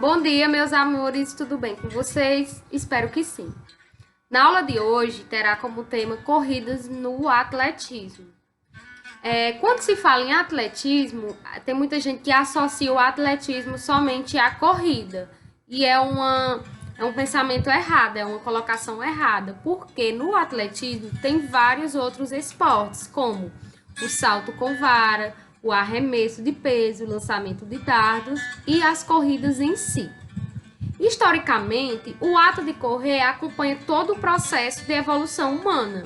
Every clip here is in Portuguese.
Bom dia, meus amores, tudo bem com vocês? Espero que sim. Na aula de hoje terá como tema corridas no atletismo. Quando se fala em atletismo, tem muita gente que associa o atletismo somente à corrida. E é um pensamento errado, é uma colocação errada, porque no atletismo tem vários outros esportes, como o salto com vara, o arremesso de peso, o lançamento de dardos e as corridas em si. Historicamente, o ato de correr acompanha todo o processo de evolução humana.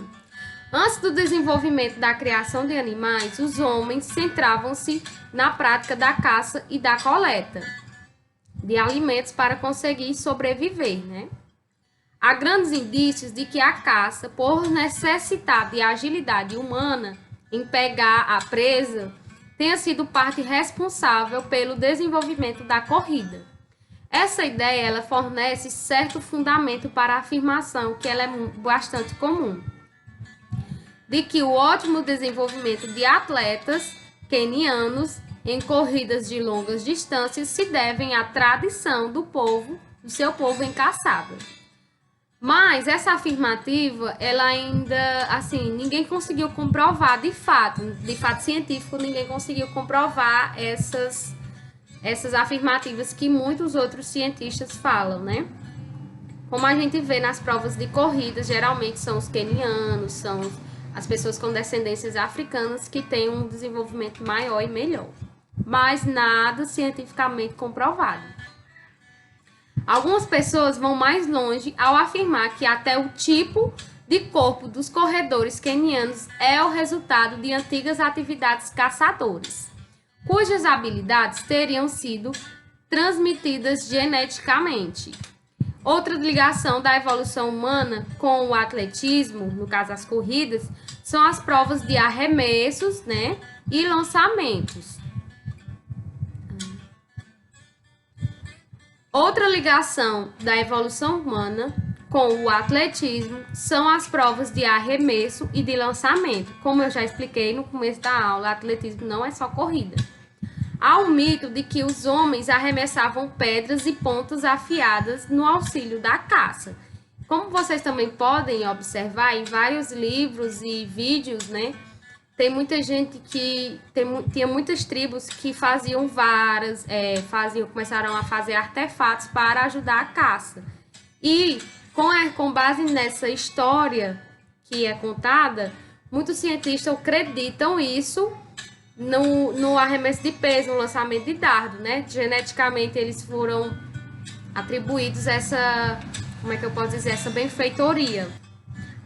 Antes do desenvolvimento da criação de animais, os homens centravam-se na prática da caça e da coleta de alimentos para conseguir sobreviver, né? Há grandes indícios de que a caça, por necessitar de agilidade humana em pegar a presa, tenha sido parte responsável pelo desenvolvimento da corrida. Essa ideia ela fornece certo fundamento para a afirmação, que ela é bastante comum, de que o ótimo desenvolvimento de atletas quenianos em corridas de longas distâncias se devem à tradição do seu povo em caçada. Mas essa afirmativa, ela ainda, assim, ninguém conseguiu comprovar de fato científico, ninguém conseguiu comprovar essas afirmativas que muitos outros cientistas falam, né? Como a gente vê nas provas de corridas, geralmente são os quenianos, são as pessoas com descendências africanas que têm um desenvolvimento maior e melhor. Mas nada cientificamente comprovado. Algumas pessoas vão mais longe ao afirmar que até o tipo de corpo dos corredores quenianos é o resultado de antigas atividades caçadoras, cujas habilidades teriam sido transmitidas geneticamente. Outra ligação da evolução humana com o atletismo, no caso as corridas, são as provas de arremessos, né, e lançamentos. Outra ligação da evolução humana com o atletismo são as provas de arremesso e de lançamento. Como eu já expliquei no começo da aula, atletismo não é só corrida. Há um mito de que os homens arremessavam pedras e pontas afiadas no auxílio da caça. Como vocês também podem observar em vários livros e vídeos, né? Tem muita gente que tinha muitas tribos que faziam varas, começaram a fazer artefatos para ajudar a caça. E com base nessa história que é contada, muitos cientistas acreditam isso no arremesso de peso, no lançamento de dardo, né? Geneticamente eles foram atribuídos essa benfeitoria.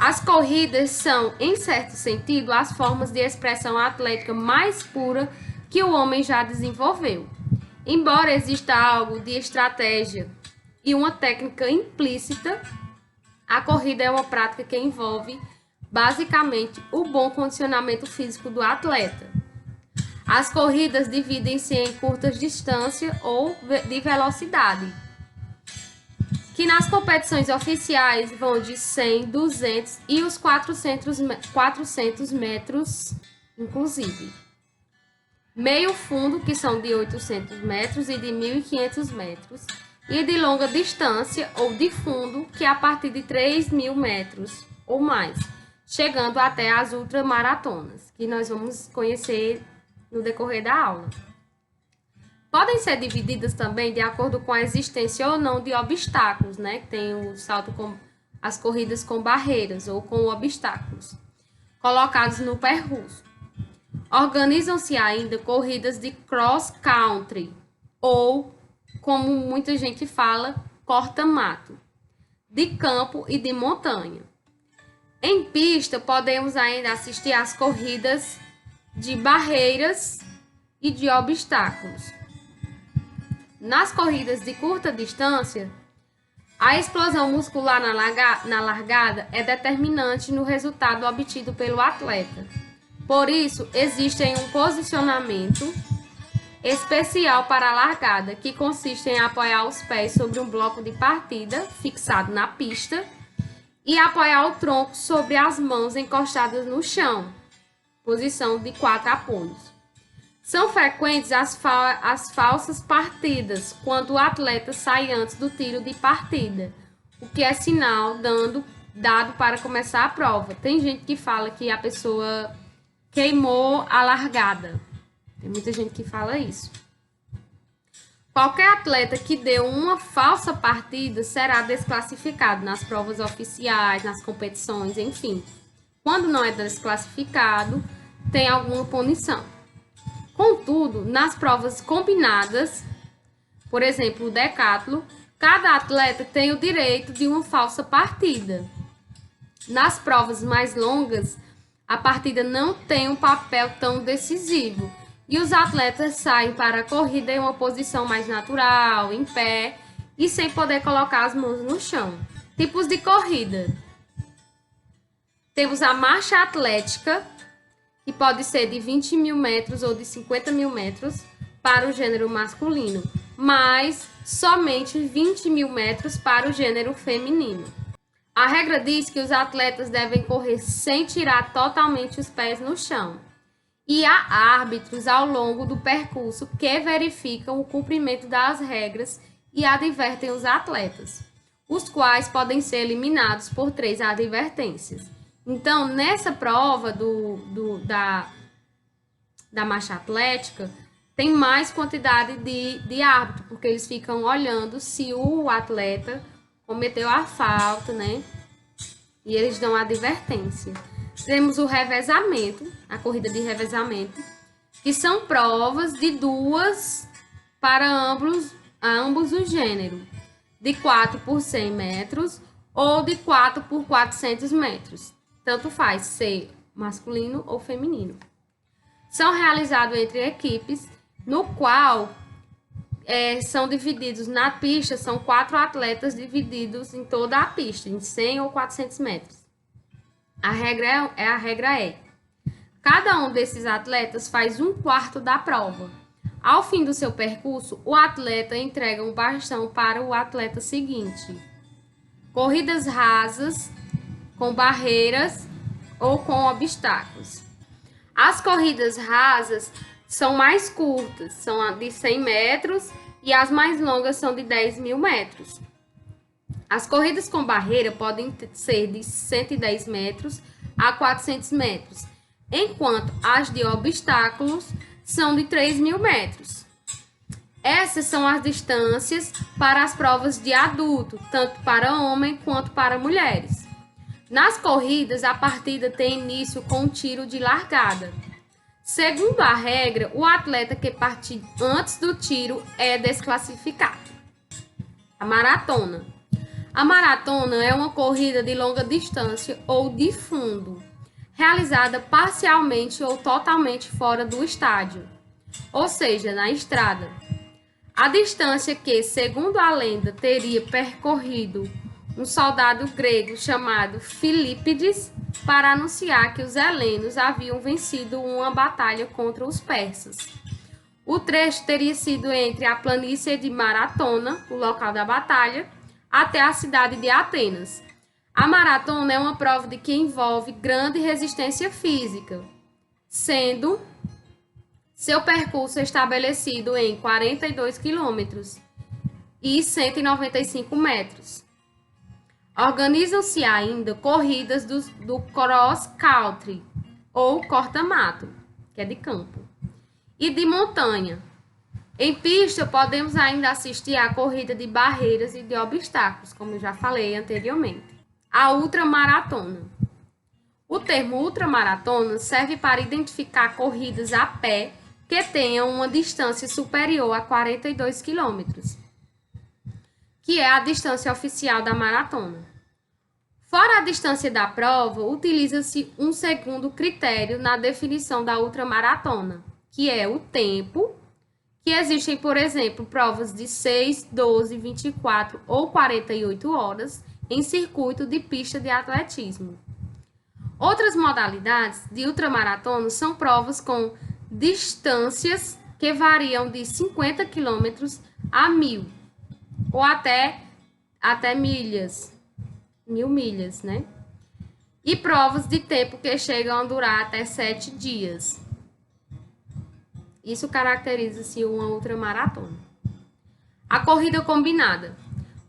As corridas são, em certo sentido, as formas de expressão atlética mais pura que o homem já desenvolveu. Embora exista algo de estratégia e uma técnica implícita, a corrida é uma prática que envolve, basicamente, o bom condicionamento físico do atleta. As corridas dividem-se em curtas distâncias ou de velocidade, que nas competições oficiais vão de 100, 200 e os 400 metros, inclusive. Meio fundo, que são de 800 metros e de 1.500 metros. E de longa distância, ou de fundo, que é a partir de 3.000 metros ou mais, chegando até as ultramaratonas, que nós vamos conhecer no decorrer da aula. Podem ser divididas também de acordo com a existência ou não de obstáculos, né? Tem o salto com as corridas com barreiras ou com obstáculos, colocados no percurso. Organizam-se ainda corridas de cross-country, ou, como muita gente fala, corta-mato, de campo e de montanha. Em pista, podemos ainda assistir às corridas de barreiras e de obstáculos. Nas corridas de curta distância, a explosão muscular na largada é determinante no resultado obtido pelo atleta. Por isso, existe um posicionamento especial para a largada, que consiste em apoiar os pés sobre um bloco de partida fixado na pista e apoiar o tronco sobre as mãos encostadas no chão, posição de 4 apoios. São frequentes as falsas partidas, quando o atleta sai antes do tiro de partida, o que é sinal dado para começar a prova. Tem gente que fala que a pessoa queimou a largada. Tem muita gente que fala isso. Qualquer atleta que deu uma falsa partida será desclassificado nas provas oficiais, nas competições, enfim. Quando não é desclassificado, tem alguma punição. Contudo, nas provas combinadas, por exemplo, o decátlon, cada atleta tem o direito de uma falsa partida. Nas provas mais longas, a partida não tem um papel tão decisivo e os atletas saem para a corrida em uma posição mais natural, em pé e sem poder colocar as mãos no chão. Tipos de corrida. Temos a marcha atlética, que pode ser de 20 mil metros ou de 50 mil metros para o gênero masculino, mas somente 20 mil metros para o gênero feminino. A regra diz que os atletas devem correr sem tirar totalmente os pés no chão. E há árbitros ao longo do percurso que verificam o cumprimento das regras e advertem os atletas, os quais podem ser eliminados por 3 advertências. Então, nessa prova da marcha atlética, tem mais quantidade de árbitro, porque eles ficam olhando se o atleta cometeu a falta, né? E eles dão a advertência. Temos o revezamento, a corrida de revezamento, que são provas de 2 para ambos os gêneros, de 4 por 100 metros ou de 4 por 400 metros. Tanto faz ser masculino ou feminino. São realizados entre equipes, no qual são divididos na pista, são 4 atletas divididos em toda a pista, em 100 ou 400 metros. A regra é, cada um desses atletas faz 1/4 da prova. Ao fim do seu percurso, o atleta entrega um bastão para o atleta seguinte. Corridas rasas, com barreiras ou com obstáculos. As corridas rasas são mais curtas, são de 100 metros e as mais longas são de 10 mil metros. As corridas com barreira podem ser de 110 metros a 400 metros, enquanto as de obstáculos são de 3 mil metros. Essas são as distâncias para as provas de adulto, tanto para homem quanto para mulheres. Nas corridas, a partida tem início com um tiro de largada. Segundo a regra, o atleta que partir antes do tiro é desclassificado. A maratona. A maratona é uma corrida de longa distância ou de fundo, realizada parcialmente ou totalmente fora do estádio, ou seja, na estrada. A distância que, segundo a lenda, teria percorrido um soldado grego chamado Filípides para anunciar que os helenos haviam vencido uma batalha contra os persas. O trecho teria sido entre a planície de Maratona, o local da batalha, até a cidade de Atenas. A maratona é uma prova que envolve grande resistência física, sendo seu percurso estabelecido em 42 quilômetros e 195 metros. Organizam-se ainda corridas do cross country ou corta-mato, que é de campo, e de montanha. Em pista, podemos ainda assistir à corrida de barreiras e de obstáculos, como eu já falei anteriormente. A ultramaratona. O termo ultramaratona serve para identificar corridas a pé que tenham uma distância superior a 42 quilômetros, que é a distância oficial da maratona. Fora a distância da prova, utiliza-se um segundo critério na definição da ultramaratona, que é o tempo, que existem, por exemplo, provas de 6, 12, 24 ou 48 horas em circuito de pista de atletismo. Outras modalidades de ultramaratona são provas com distâncias que variam de 50 km a 1.000 ou até milhas, 1.000 milhas, né? E provas de tempo que chegam a durar até 7 dias. Isso caracteriza-se uma ultramaratona. A corrida combinada.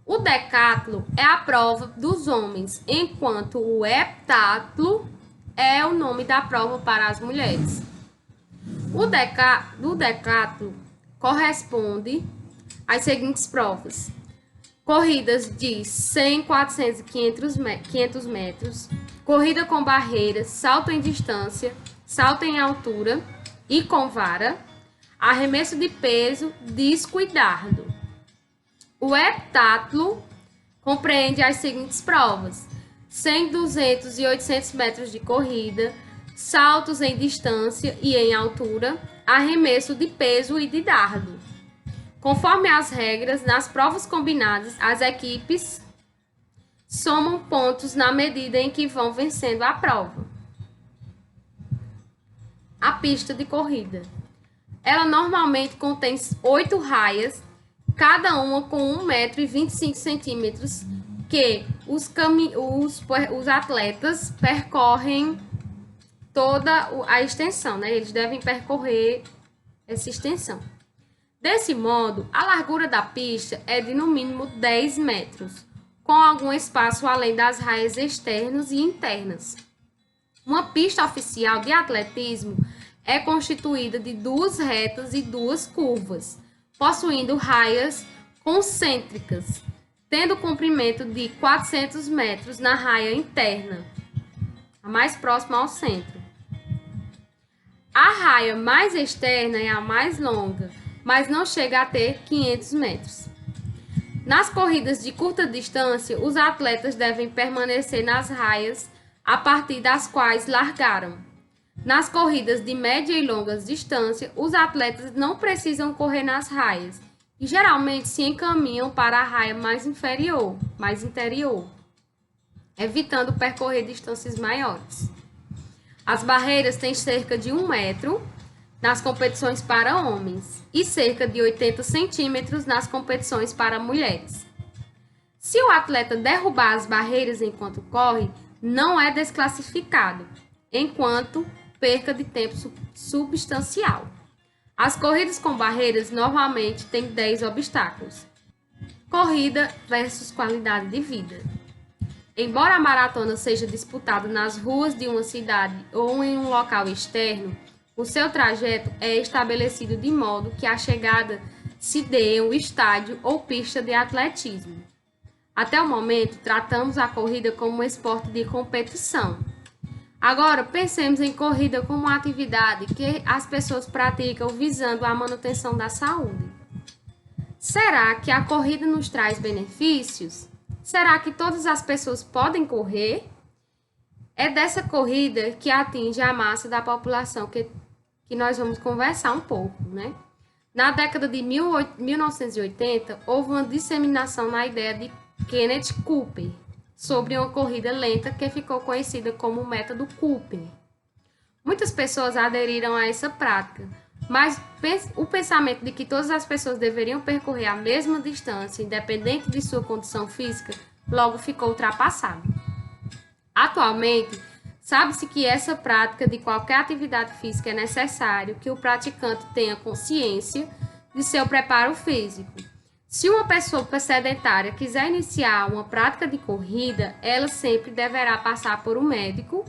O decátlon é a prova dos homens, enquanto o heptátlon é o nome da prova para as mulheres. O decátlon corresponde às seguintes provas: corridas de 100, 400 e 500 metros, corrida com barreiras, salto em distância, salto em altura e com vara, arremesso de peso, disco e dardo. O heptátlon compreende as seguintes provas: 100, 200 e 800 metros de corrida, saltos em distância e em altura, arremesso de peso e de dardo. Conforme as regras, nas provas combinadas, as equipes somam pontos na medida em que vão vencendo a prova. A pista de corrida. Ela normalmente contém 8 raias, cada uma com 1,25 m, que os atletas percorrem toda a extensão, né? Eles devem percorrer essa extensão. Desse modo, a largura da pista é de no mínimo 10 metros, com algum espaço além das raias externas e internas. Uma pista oficial de atletismo é constituída de 2 retas e 2 curvas, possuindo raias concêntricas, tendo comprimento de 400 metros na raia interna, a mais próxima ao centro. A raia mais externa é a mais longa, mas não chega a ter 500 metros. Nas corridas de curta distância, os atletas devem permanecer nas raias a partir das quais largaram. Nas corridas de média e longa distância, os atletas não precisam correr nas raias e geralmente se encaminham para a raia mais interior, evitando percorrer distâncias maiores. As barreiras têm cerca de 1 metro nas competições para homens e cerca de 80 centímetros nas competições para mulheres. Se o atleta derrubar as barreiras enquanto corre, não é desclassificado, enquanto perca de tempo substancial. As corridas com barreiras normalmente têm 10 obstáculos. Corrida versus qualidade de vida. Embora a maratona seja disputada nas ruas de uma cidade ou em um local externo, o seu trajeto é estabelecido de modo que a chegada se dê em um estádio ou pista de atletismo. Até o momento, tratamos a corrida como um esporte de competição. Agora, pensemos em corrida como uma atividade que as pessoas praticam visando a manutenção da saúde. Será que a corrida nos traz benefícios? Será que todas as pessoas podem correr? É dessa corrida que atinge a massa da população que nós vamos conversar um pouco, né? Na década de 1980, houve uma disseminação na ideia de Kenneth Cooper sobre uma corrida lenta que ficou conhecida como o método Cooper. Muitas pessoas aderiram a essa prática, mas o pensamento de que todas as pessoas deveriam percorrer a mesma distância, independente de sua condição física, logo ficou ultrapassado. Atualmente, sabe-se que essa prática de qualquer atividade física é necessário que o praticante tenha consciência de seu preparo físico. Se uma pessoa sedentária quiser iniciar uma prática de corrida, ela sempre deverá passar por um médico,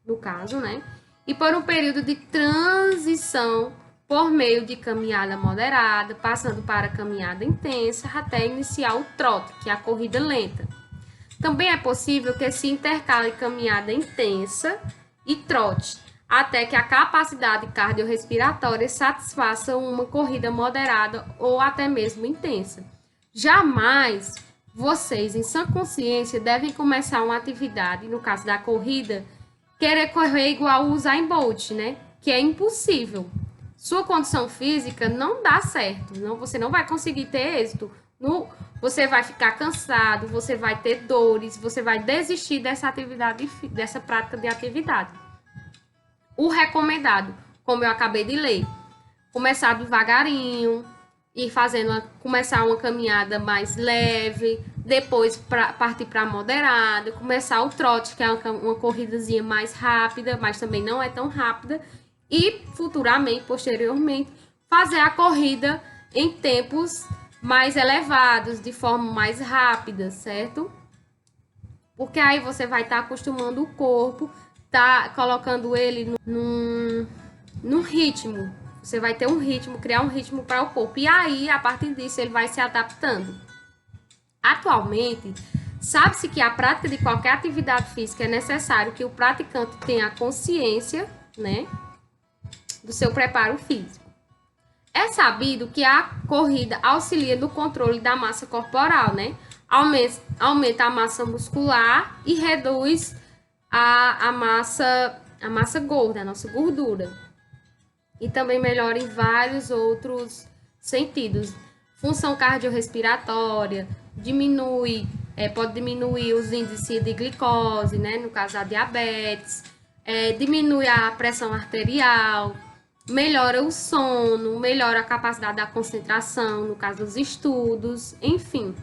no caso, né? E por um período de transição por meio de caminhada moderada, passando para caminhada intensa, até iniciar o trote, que é a corrida lenta. Também é possível que se intercale caminhada intensa e trote, até que a capacidade cardiorrespiratória satisfaça uma corrida moderada ou até mesmo intensa. Jamais vocês, em sã consciência, devem começar uma atividade, no caso da corrida, querer correr igual o Usain Bolt, né? Que é impossível. Sua condição física não dá certo, você não vai conseguir ter êxito. Você vai ficar cansado, você vai ter dores, você vai desistir dessa atividade, dessa prática de atividade. O recomendado, como eu acabei de ler, começar devagarinho, começar uma caminhada mais leve, depois partir para moderada, começar o trote, que é uma corridazinha mais rápida, mas também não é tão rápida, e futuramente, posteriormente, fazer a corrida em tempos mais elevados, de forma mais rápida, certo? Porque aí você vai estar acostumando o corpo, tá colocando ele num ritmo. Você vai ter um ritmo, criar um ritmo para o corpo. E aí, a partir disso, ele vai se adaptando. Atualmente, sabe-se que a prática de qualquer atividade física é necessário que o praticante tenha consciência, né, do seu preparo físico. É sabido que a corrida auxilia no controle da massa corporal, né? Aumenta a massa muscular e reduz a massa gorda, a nossa gordura. E também melhora em vários outros sentidos. Função cardiorrespiratória, pode diminuir os índices de glicose, né? No caso, a diabetes, diminui a pressão arterial, melhora o sono, melhora a capacidade da concentração, no caso dos estudos, enfim.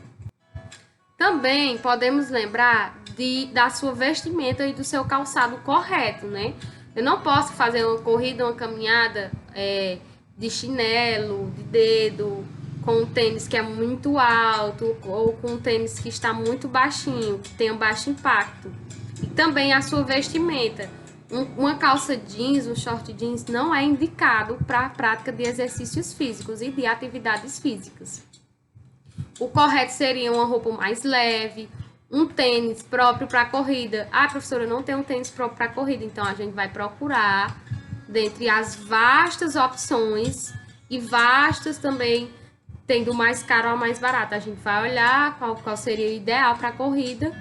Também podemos lembrar da sua vestimenta e do seu calçado correto, né? Eu não posso fazer uma corrida, uma caminhada de chinelo, de dedo, com um tênis que é muito alto ou com um tênis que está muito baixinho, que tem um baixo impacto. E também a sua vestimenta. Uma calça jeans, um short jeans não é indicado para a prática de exercícios físicos e de atividades físicas. O correto seria uma roupa mais leve, um tênis próprio para corrida. Ah, professora, não tem um tênis próprio para corrida, então a gente vai procurar dentre as vastas opções e vastas também, tendo mais caro ou mais barato. A gente vai olhar qual seria o ideal para a corrida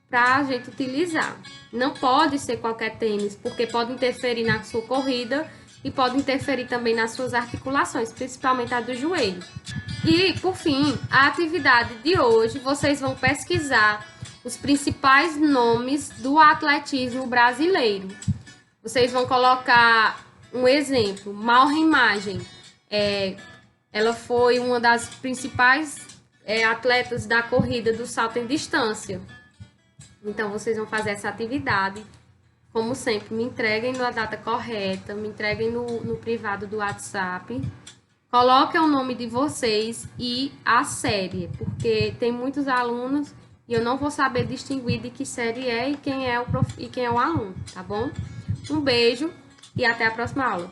para a gente utilizar. Não pode ser qualquer tênis, porque pode interferir na sua corrida e pode interferir também nas suas articulações, principalmente a do joelho. E, por fim, a atividade de hoje, vocês vão pesquisar os principais nomes do atletismo brasileiro. Vocês vão colocar um exemplo, Maureen Imagem. Ela foi uma das principais atletas da corrida do salto em distância. Então, vocês vão fazer essa atividade. Como sempre, me entreguem na data correta, me entreguem no privado do WhatsApp. Coloquem o nome de vocês e a série, porque tem muitos alunos e eu não vou saber distinguir de que série é e quem é o aluno, tá bom? Um beijo e até a próxima aula.